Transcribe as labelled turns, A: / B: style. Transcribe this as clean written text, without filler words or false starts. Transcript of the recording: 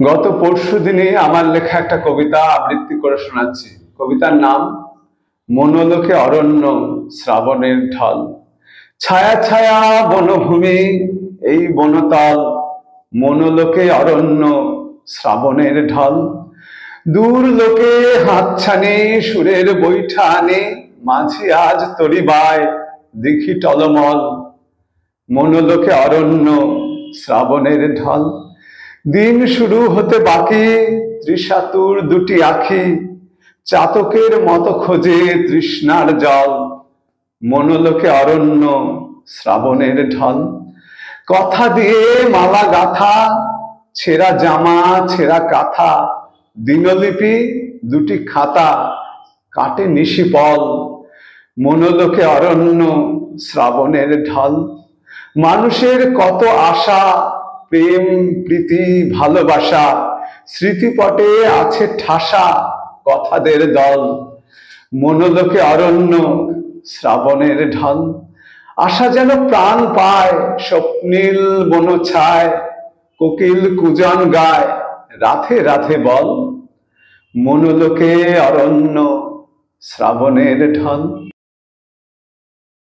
A: গত পরশু দিনে আমার লেখা একটা কবিতা আবৃত্তি করে শোনাচ্ছি। কবিতার নাম মনোলোকে অরণ্য শ্রাবণের ঢল। ছায়া ছায়া বনভূমি এই বনতল, মনোলোকে অরণ্য শ্রাবণের ঢল। দূর লোকে হাতছানি সুরের বৈঠা আনে, মাঝি আজ তরিবায় দেখি টলমল। মনোলোকে অরণ্য শ্রাবণের ঢল। দিন শুরু হতে বাকি, তৃষাতুর দুটি আখি চাতকের মতো খোঁজে তৃষ্ণার জল। মনোলোকে অরণ্য শ্রাবণের ঢল। কথা দিয়ে মালা গাথা, ছেঁড়া জামা ছেঁড়া কাঁথা, দিনলিপি দুটি খাতা কাটে নিশিপল। মনোলোকে অরণ্য শ্রাবণের ঢল। মানুষের কত আশা, প্রেম প্রীতি ভালোবাসা, স্মৃতিপটে আছে ঠাসা কথাদের দল। মনোলোকে অরণ্য শ্রাবণের ঢল। আশা যেন প্রাণ পায় স্বপ্নীল বনছায়, কোকিল কুজন গায় রাধে রাধে বল। মনোলোকে অরণ্য শ্রাবণের ঢল।